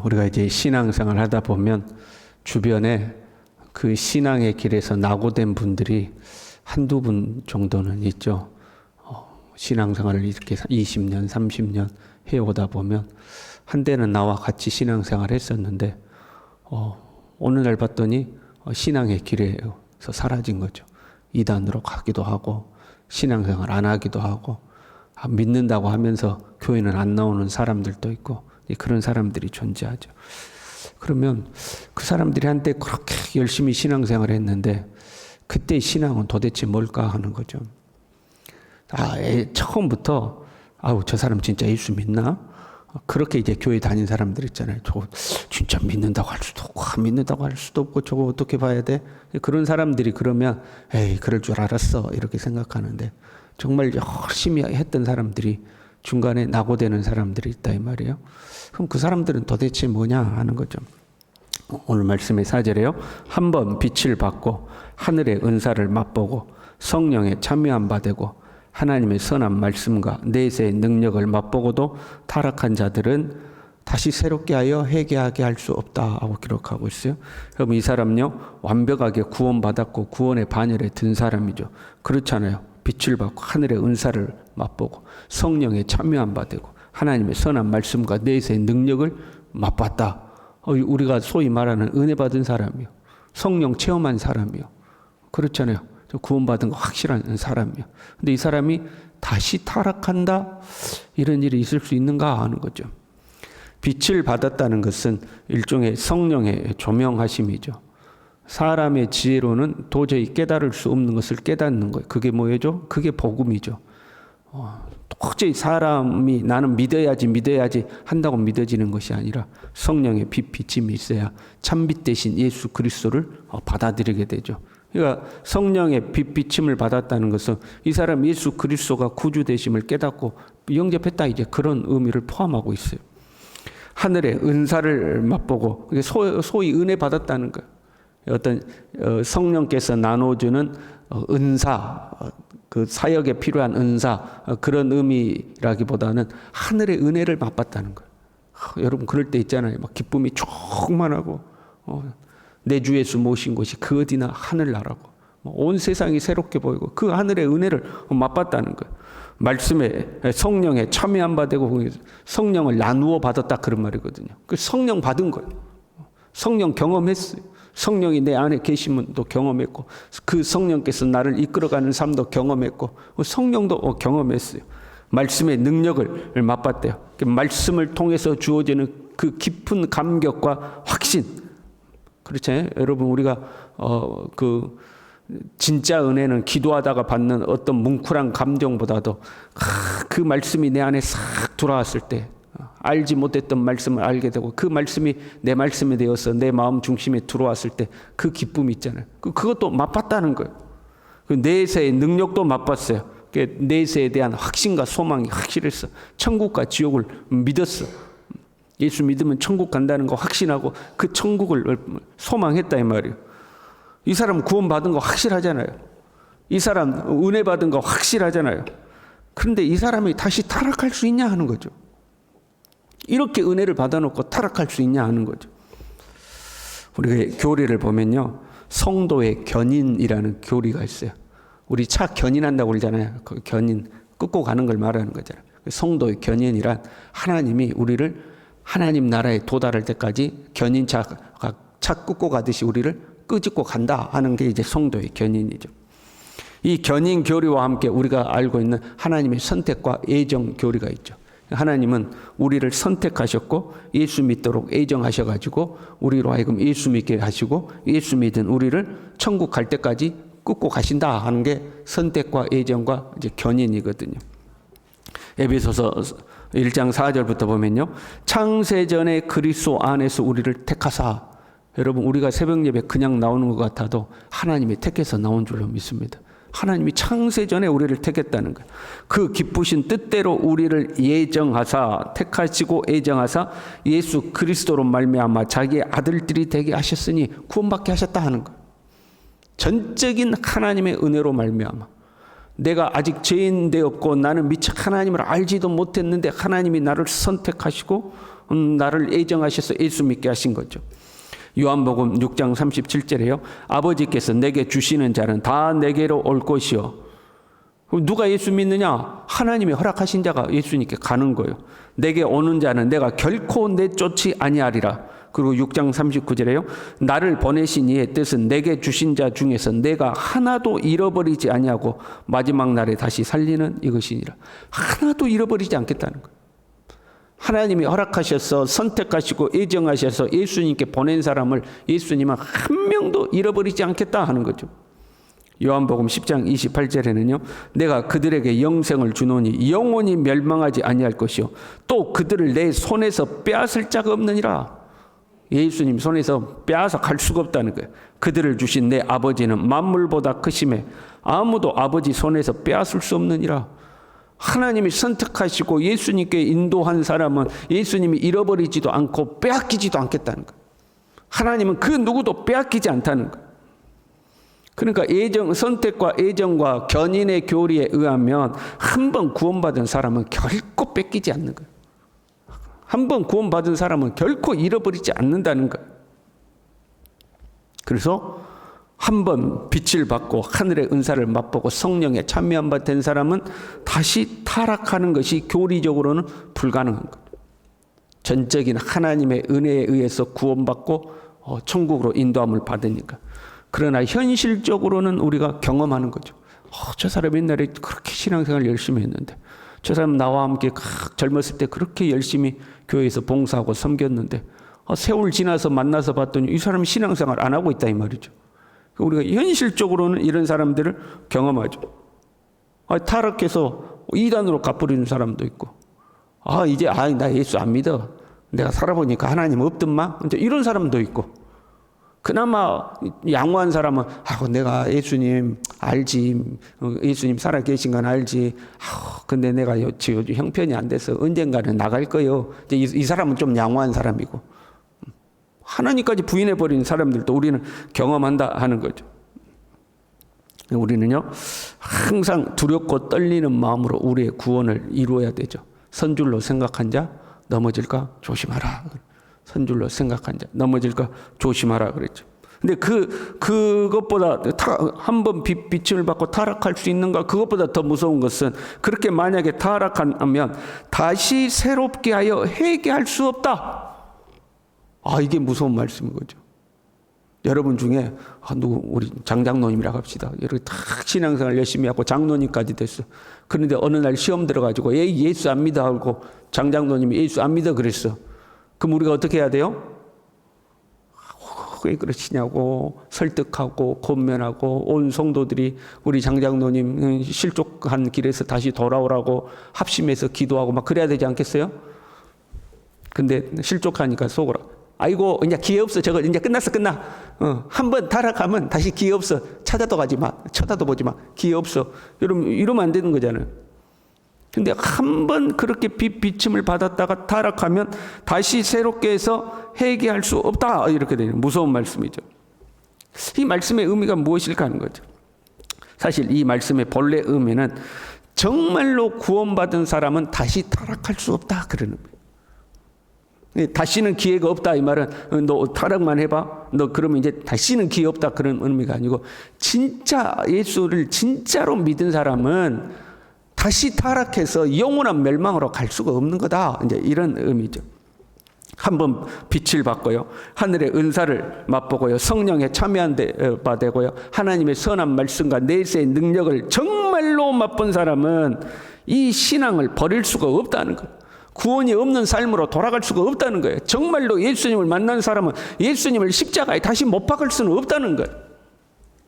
우리가 이제 신앙생활 하다 보면 주변에 그 신앙의 길에서 낙오된 분들이 한두 분 정도는 있죠. 신앙생활을 이렇게 20년, 30년 해오다 보면 한때는 나와 같이 신앙생활 했었는데 어느 날 봤더니 신앙의 길에서 사라진 거죠. 이단으로 가기도 하고 신앙생활 안 하기도 하고 믿는다고 하면서 교회는 안 나오는 사람들도 있고 그런 사람들이 존재하죠. 그러면 그 사람들이 한때 그렇게 열심히 신앙생활을 했는데 그때 신앙은 도대체 뭘까 하는 거죠. 처음부터 저 사람 진짜 예수 믿나? 그렇게 이제 교회 다닌 사람들 있잖아요. 저거 진짜 믿는다고 할 수도 없고 안 믿는다고 할 수도 없고 저거 어떻게 봐야 돼? 그런 사람들이 그러면 그럴 줄 알았어 이렇게 생각하는데 정말 열심히 했던 사람들이 중간에 낙오되는 사람들이 있다 이 말이에요. 그럼 그 사람들은 도대체 뭐냐 하는 거죠. 오늘 말씀의 4절에요. 한번 빛을 받고 하늘의 은사를 맛보고 성령에 참여한 바 되고 하나님의 선한 말씀과 내세의 능력을 맛보고도 타락한 자들은 다시 새롭게 하여 회개하게 할 수 없다 하고 기록하고 있어요. 그럼 이 사람요 완벽하게 구원받았고 구원의 반열에 든 사람이죠. 그렇잖아요. 빛을 받고 하늘의 은사를 맛보고 성령에 참여한 바 되고 하나님의 선한 말씀과 내세의 능력을 맛봤다. 우리가 소위 말하는 은혜 받은 사람이요. 성령 체험한 사람이요. 그렇잖아요. 구원받은 거 확실한 사람이요. 근데 이 사람이 다시 타락한다? 이런 일이 있을 수 있는가 하는 거죠. 빛을 받았다는 것은 일종의 성령의 조명하심이죠. 사람의 지혜로는 도저히 깨달을 수 없는 것을 깨닫는 거예요. 그게 뭐죠? 그게 복음이죠. 도저히 사람이 나는 믿어야지 한다고 믿어지는 것이 아니라 성령의 빛이 있어야 참빛 대신 예수 그리스도를 받아들이게 되죠. 그러니까 성령의 빛비침을 받았다는 것은 이 사람 예수 그리스도가 구주 되심을 깨닫고 영접했다 이제 그런 의미를 포함하고 있어요. 하늘의 은사를 맛보고 소위 은혜 받았다는 거예요. 어떤 성령께서 나눠주는 은사, 그 사역에 필요한 은사 그런 의미라기보다는 하늘의 은혜를 맛봤다는 거예요. 여러분 그럴 때 있잖아요. 막 기쁨이 충만하고 내 주 예수 모신 곳이 그 어디나 하늘나라고 온 세상이 새롭게 보이고 그 하늘의 은혜를 맛봤다는 거예요. 말씀에 성령에 참여한 바 되고 성령을 나누어 받았다 그런 말이거든요. 그 성령 받은 거예요. 성령 경험했어요. 성령이 내 안에 계시면 또 경험했고 그 성령께서 나를 이끌어가는 삶도 경험했고 성령도 경험했어요. 말씀의 능력을 맛봤대요. 말씀을 통해서 주어지는 그 깊은 감격과 확신. 그렇죠? 여러분 우리가 그 진짜 은혜는 기도하다가 받는 어떤 뭉클한 감정보다도 그 말씀이 내 안에 싹 들어왔을 때 알지 못했던 말씀을 알게 되고 그 말씀이 내 말씀이 되어서 내 마음 중심에 들어왔을 때 그 기쁨이 있잖아요. 그것도 맛봤다는 거예요. 그 내세의 능력도 맛봤어요. 내세에 대한 확신과 소망이 확실했어. 천국과 지옥을 믿었어. 예수 믿으면 천국 간다는 거 확신하고 그 천국을 소망했다 이 말이에요. 이 사람 구원받은 거 확실하잖아요. 이 사람 은혜 받은 거 확실하잖아요. 그런데 이 사람이 다시 타락할 수 있냐 하는 거죠. 이렇게 은혜를 받아놓고 타락할 수 있냐 하는 거죠. 우리가 교리를 보면요. 성도의 견인이라는 교리가 있어요. 우리 차 견인한다고 그러잖아요. 그 견인, 끄고 가는 걸 말하는 거잖아요. 성도의 견인이란 하나님이 우리를 하나님 나라에 도달할 때까지 견인차가 차 끄고 가듯이 우리를 끄집고 간다 하는 게 이제 성도의 견인이죠. 이 견인 교리와 함께 우리가 알고 있는 하나님의 선택과 애정 교리가 있죠. 하나님은 우리를 선택하셨고 예수 믿도록 애정하셔가지고 우리로 하여금 예수 믿게 하시고 예수 믿은 우리를 천국 갈 때까지 끄고 가신다 하는 게 선택과 애정과 이제 견인이거든요. 에베소서 1장 4절부터 보면요. 창세전에 그리스도 안에서 우리를 택하사. 여러분 우리가 새벽 예배 그냥 나오는 것 같아도 하나님이 택해서 나온 줄로 믿습니다. 하나님이 창세전에 우리를 택했다는 거예요. 그 기쁘신 뜻대로 우리를 예정하사 택하시고 애정하사 예수 그리스도로 말미암아 자기의 아들들이 되게 하셨으니 구원받게 하셨다 하는 거예요. 전적인 하나님의 은혜로 말미암아 내가 아직 죄인 되었고 나는 미처 하나님을 알지도 못했는데 하나님이 나를 선택하시고 나를 애정하셔서 예수 믿게 하신 거죠. 요한복음 6장 37절에요. 아버지께서 내게 주시는 자는 다 내게로 올 것이요. 누가 예수 믿느냐? 하나님이 허락하신 자가 예수님께 가는 거예요. 내게 오는 자는 내가 결코 내쫓지 아니하리라. 그리고 6장 39절에요. 나를 보내신 이의 뜻은 내게 주신 자 중에서 내가 하나도 잃어버리지 아니하고 마지막 날에 다시 살리는 이것이니라. 하나도 잃어버리지 않겠다는 거예요. 하나님이 허락하셔서 선택하시고 애정하셔서 예수님께 보낸 사람을 예수님은 한 명도 잃어버리지 않겠다 하는 거죠. 요한복음 10장 28절에는요. 내가 그들에게 영생을 주노니 영원히 멸망하지 아니할 것이요 또 그들을 내 손에서 빼앗을 자가 없느니라. 예수님 손에서 빼앗아 갈 수가 없다는 거예요. 그들을 주신 내 아버지는 만물보다 크심에 아무도 아버지 손에서 빼앗을 수 없느니라. 하나님이 선택하시고 예수님께 인도한 사람은 예수님이 잃어버리지도 않고 빼앗기지도 않겠다는 거예요. 하나님은 그 누구도 빼앗기지 않다는 거예요. 그러니까 선택과 애정과 견인의 교리에 의하면 한 번 구원받은 사람은 결코 뺏기지 않는 거예요. 한 번 구원받은 사람은 결코 잃어버리지 않는다는 거예요. 그래서 한 번 빛을 받고 하늘의 은사를 맛보고 성령에 참여한 바 된 사람은 다시 타락하는 것이 교리적으로는 불가능한 거예요. 전적인 하나님의 은혜에 의해서 구원받고 천국으로 인도함을 받으니까. 그러나 현실적으로는 우리가 경험하는 거죠. 저 사람 옛날에 그렇게 신앙생활 열심히 했는데 저 사람 나와 함께 젊었을 때 그렇게 열심히 교회에서 봉사하고 섬겼는데 세월 지나서 만나서 봤더니 이 사람이 신앙생활 안 하고 있다 이 말이죠. 우리가 현실적으로는 이런 사람들을 경험하죠. 타락해서 이단으로 갚으려는 사람도 있고 이제 나 예수 안 믿어. 내가 살아보니까 하나님 없던만. 이제 이런 사람도 있고 그나마 양호한 사람은 내가 예수님 알지. 예수님 살아계신 건 알지. 근데 내가 요즘 형편이 안 돼서 언젠가는 나갈 거요. 이제 이 사람은 좀 양호한 사람이고 하나님까지 부인해버린 사람들도 우리는 경험한다 하는 거죠. 우리는요 항상 두렵고 떨리는 마음으로 우리의 구원을 이루어야 되죠. 선줄로 생각한 자 넘어질까 조심하라. 선줄로 생각한 자 넘어질까 조심하라 그랬죠. 근데 그것보다 한 번 빛을 받고 타락할 수 있는가? 그것보다 더 무서운 것은 그렇게 만약에 타락하면 다시 새롭게 하여 회개할 수 없다. 이게 무서운 말씀인 거죠. 여러분 중에 우리 장장로님이라고 합시다. 여러분 다 신앙생활 열심히 하고 장로님까지 됐어. 그런데 어느 날 시험 들어가지고 예수 안 믿어 하고 장장로님이 예수 안 믿어 그랬어. 그럼 우리가 어떻게 해야 돼요? 왜 그러시냐고 설득하고 권면하고 온 성도들이 우리 장장로님 실족한 길에서 다시 돌아오라고 합심해서 기도하고 막 그래야 되지 않겠어요? 근데 실족하니까 속으로 아이고 이제 기회 없어. 저거 이제 끝나. 한번 타락하면 다시 기회 없어. 찾아도 가지 마. 쳐다도 보지 마. 기회 없어. 이러면 안 되는 거잖아요. 근데 한 번 그렇게 비침을 받았다가 타락하면 다시 새롭게 해서 회개할 수 없다. 이렇게 되는 무서운 말씀이죠. 이 말씀의 의미가 무엇일까 하는 거죠. 사실 이 말씀의 본래 의미는 정말로 구원받은 사람은 다시 타락할 수 없다. 그러는 거예요. 다시는 기회가 없다 이 말은 너 타락만 해봐. 너 그러면 이제 다시는 기회 없다 그런 의미가 아니고 진짜 예수를 진짜로 믿은 사람은 다시 타락해서 영원한 멸망으로 갈 수가 없는 거다. 이제 이런 의미죠. 한번 빛을 받고요. 하늘의 은사를 맛보고요. 성령에 참여한 바 되고요. 하나님의 선한 말씀과 내세의 능력을 정말로 맛본 사람은 이 신앙을 버릴 수가 없다는 거예요. 구원이 없는 삶으로 돌아갈 수가 없다는 거예요. 정말로 예수님을 만난 사람은 예수님을 십자가에 다시 못 박을 수는 없다는 거예요.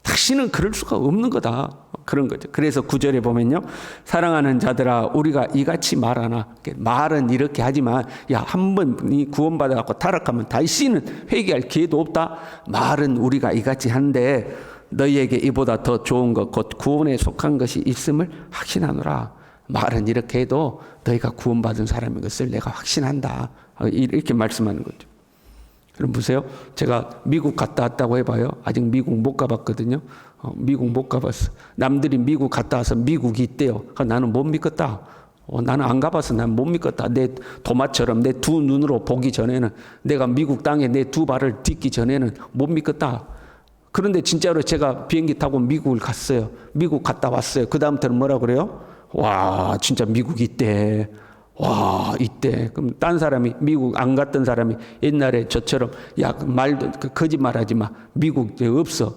다시는 그럴 수가 없는 거다. 그런 거죠. 그래서 9절에 보면요. 사랑하는 자들아 우리가 이같이 말하나. 말은 이렇게 하지만 한 번 구원받아갖고 타락하면 다시는 회개할 기회도 없다. 말은 우리가 이같이 한데 너희에게 이보다 더 좋은 것 곧 구원에 속한 것이 있음을 확신하노라. 말은 이렇게 해도 너희가 구원받은 사람인 것을 내가 확신한다. 이렇게 말씀하는 거죠. 여러분 보세요. 제가 미국 갔다 왔다고 해봐요. 아직 미국 못 가봤거든요. 미국 못 가봤어. 남들이 미국 갔다 와서 미국이 있대요. 나는 못 믿겠다. 나는 안 가봐서 난 못 믿겠다. 내 도마처럼 내 두 눈으로 보기 전에는, 내가 미국 땅에 내 두 발을 딛기 전에는 못 믿겠다. 그런데 진짜로 제가 비행기 타고 미국을 갔어요. 미국 갔다 왔어요. 그 다음부터는 뭐라 그래요? 와, 진짜 미국 있대. 와, 있대. 그럼 딴 사람이, 미국 안 갔던 사람이 옛날에 저처럼, 야, 말도, 거짓말 하지 마. 미국 없어.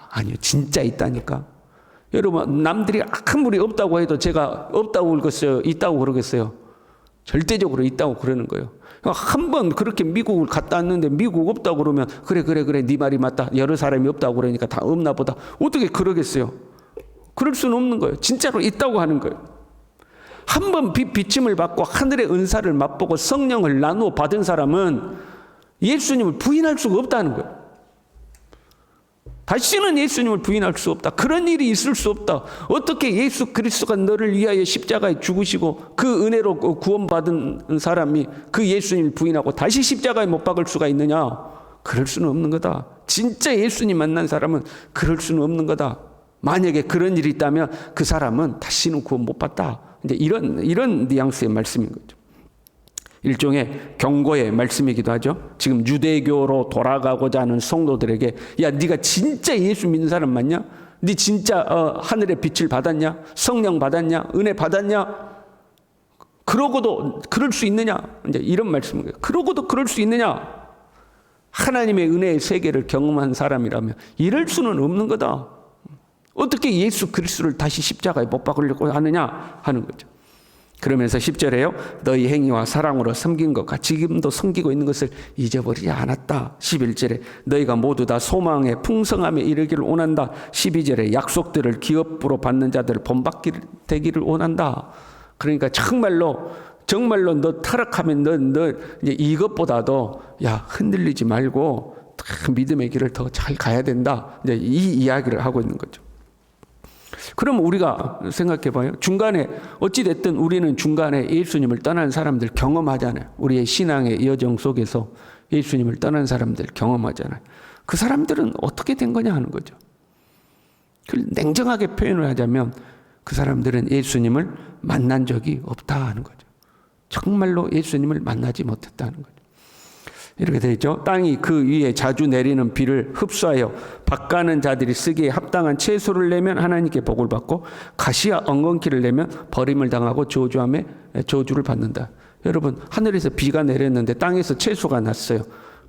아니요, 진짜 있다니까. 여러분, 남들이 아무리 없다고 해도 제가 없다고 그러겠어요? 있다고 그러겠어요? 절대적으로 있다고 그러는 거예요. 한 번 그렇게 미국을 갔다 왔는데 미국 없다고 그러면, 그래, 네 말이 맞다. 여러 사람이 없다고 그러니까 다 없나 보다. 어떻게 그러겠어요? 그럴 수는 없는 거예요. 진짜로 있다고 하는 거예요. 한 번 비침을 받고 하늘의 은사를 맛보고 성령을 나누어 받은 사람은 예수님을 부인할 수가 없다는 거예요. 다시는 예수님을 부인할 수 없다. 그런 일이 있을 수 없다. 어떻게 예수 그리스도가 너를 위하여 십자가에 죽으시고 그 은혜로 구원받은 사람이 그 예수님을 부인하고 다시 십자가에 못 박을 수가 있느냐? 그럴 수는 없는 거다. 진짜 예수님 만난 사람은 그럴 수는 없는 거다. 만약에 그런 일이 있다면 그 사람은 다시는 구원 못 받다. 이제 이런 뉘앙스의 말씀인 거죠. 일종의 경고의 말씀이기도 하죠. 지금 유대교로 돌아가고자 하는 성도들에게, 야, 네가 진짜 예수 믿는 사람 맞냐? 네 진짜 하늘의 빛을 받았냐? 성령 받았냐? 은혜 받았냐? 그러고도 그럴 수 있느냐? 이제 이런 말씀이에요. 그러고도 그럴 수 있느냐? 하나님의 은혜의 세계를 경험한 사람이라면 이럴 수는 없는 거다. 어떻게 예수 그리스도를 다시 십자가에 못 박으려고 하느냐 하는 거죠. 그러면서 10절에요. 너희 행위와 사랑으로 섬긴 것과 지금도 섬기고 있는 것을 잊어버리지 않았다. 11절에 너희가 모두 다 소망의 풍성함에 이르기를 원한다. 12절에 약속들을 기업으로 받는 자들을 본받게 되기를 원한다. 그러니까 정말로 너 타락하면 너 이제 이것보다도, 야, 흔들리지 말고 믿음의 길을 더 잘 가야 된다. 이제 이 이야기를 하고 있는 거죠. 그럼 우리가 생각해 봐요. 중간에 어찌됐든 우리는 중간에 예수님을 떠난 사람들 경험하잖아요. 우리의 신앙의 여정 속에서 예수님을 떠난 사람들 경험하잖아요. 그 사람들은 어떻게 된 거냐 하는 거죠. 냉정하게 표현을 하자면 그 사람들은 예수님을 만난 적이 없다 하는 거죠. 정말로 예수님을 만나지 못했다는 거죠. 이렇게 되어 있죠. 땅이 그 위에 자주 내리는 비를 흡수하여 밭가는 자들이 쓰기에 합당한 채소를 내면 하나님께 복을 받고 가시와 엉겅퀴를 내면 버림을 당하고 저주함에 저주를 받는다. 여러분, 하늘에서 비가 내렸는데 땅에서 채소가 났어요.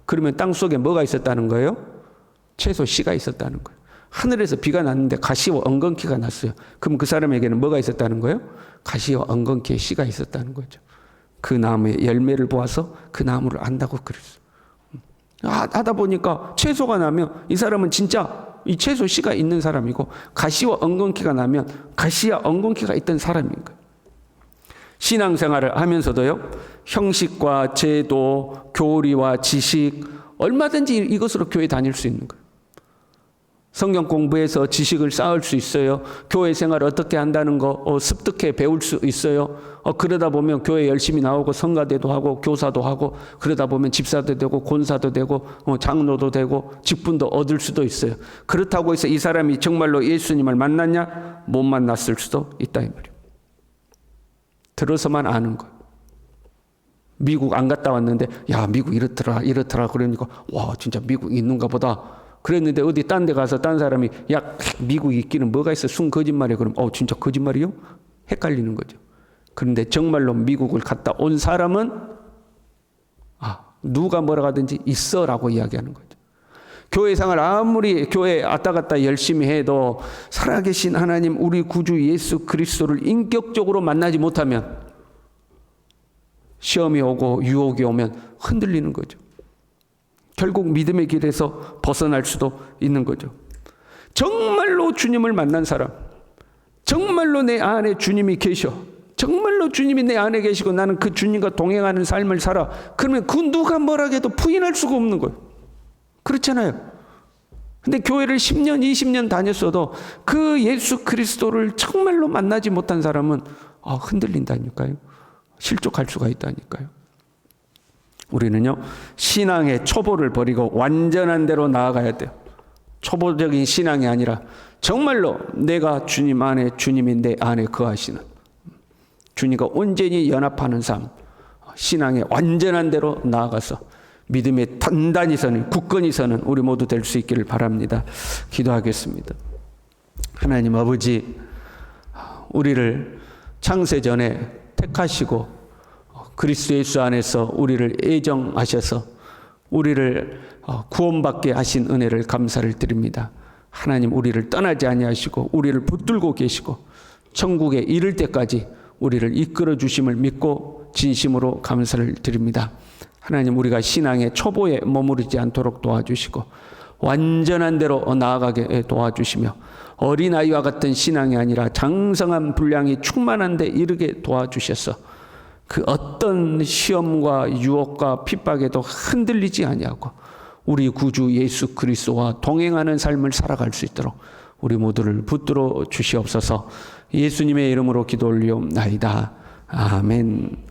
그러면 땅 속에 뭐가 있었다는 거예요? 채소 씨가 있었다는 거예요. 하늘에서 비가 났는데 가시와 엉겅퀴가 났어요. 그럼 그 사람에게는 뭐가 있었다는 거예요? 가시와 엉겅퀴의 씨가 있었다는 거죠. 그 나무의 열매를 보아서 그 나무를 안다고 그랬어요. 하다 보니까 채소가 나면 이 사람은 진짜 이 채소 씨가 있는 사람이고, 가시와 엉겅퀴가 나면 가시와 엉겅퀴가 있던 사람인 거예요. 신앙생활을 하면서도요, 형식과 제도, 교리와 지식, 얼마든지 이것으로 교회 다닐 수 있는 거예요. 성경 공부해서 지식을 쌓을 수 있어요. 교회 생활을 어떻게 한다는 거 습득해 배울 수 있어요. 그러다 보면 교회 열심히 나오고 성가대도 하고 교사도 하고, 그러다 보면 집사도 되고 권사도 되고 장로도 되고 직분도 얻을 수도 있어요. 그렇다고 해서 이 사람이 정말로 예수님을 만났냐? 못 만났을 수도 있다 이 말이에요. 들어서만 아는 거예요. 미국 안 갔다 왔는데, 야, 미국 이렇더라 그러니까, 와, 진짜 미국 있는가 보다. 그랬는데 어디 딴 데 가서 딴 사람이, 야, 미국 있기는 뭐가 있어? 순 거짓말이야. 그럼 진짜 거짓말이요? 헷갈리는 거죠. 그런데 정말로 미국을 갔다 온 사람은 누가 뭐라 하든지 있어라고 이야기하는 거죠. 교회 생활 아무리 교회 왔다 갔다 열심히 해도 살아계신 하나님 우리 구주 예수 그리스도를 인격적으로 만나지 못하면, 시험이 오고 유혹이 오면 흔들리는 거죠. 결국 믿음의 길에서 벗어날 수도 있는 거죠. 정말로 주님을 만난 사람, 정말로 내 안에 주님이 계셔, 정말로 주님이 내 안에 계시고 나는 그 주님과 동행하는 삶을 살아. 그러면 그 누가 뭐라 해도 부인할 수가 없는 거예요. 그렇잖아요. 근데 교회를 10년, 20년 다녔어도 그 예수 그리스도를 정말로 만나지 못한 사람은 흔들린다니까요. 실족할 수가 있다니까요. 우리는요, 신앙의 초보를 버리고 완전한 대로 나아가야 돼요. 초보적인 신앙이 아니라 정말로 내가 주님 안에, 주님이 내 안에 거하시는, 주님과 온전히 연합하는 삶, 신앙의 완전한 대로 나아가서 믿음에 단단히 서는, 굳건히 서는 우리 모두 될 수 있기를 바랍니다. 기도하겠습니다. 하나님 아버지, 우리를 창세전에 택하시고 그리스도 예수 안에서 우리를 애정하셔서 우리를 구원받게 하신 은혜를 감사를 드립니다. 하나님, 우리를 떠나지 아니하시고 우리를 붙들고 계시고 천국에 이를 때까지 우리를 이끌어 주심을 믿고 진심으로 감사를 드립니다. 하나님, 우리가 신앙의 초보에 머무르지 않도록 도와주시고 완전한 대로 나아가게 도와주시며 어린아이와 같은 신앙이 아니라 장성한 분량이 충만한 데 이르게 도와주셔서 그 어떤 시험과 유혹과 핍박에도 흔들리지 아니하고 우리 구주 예수 그리스도와 동행하는 삶을 살아갈 수 있도록 우리 모두를 붙들어 주시옵소서. 예수님의 이름으로 기도 올리옵나이다. 아멘.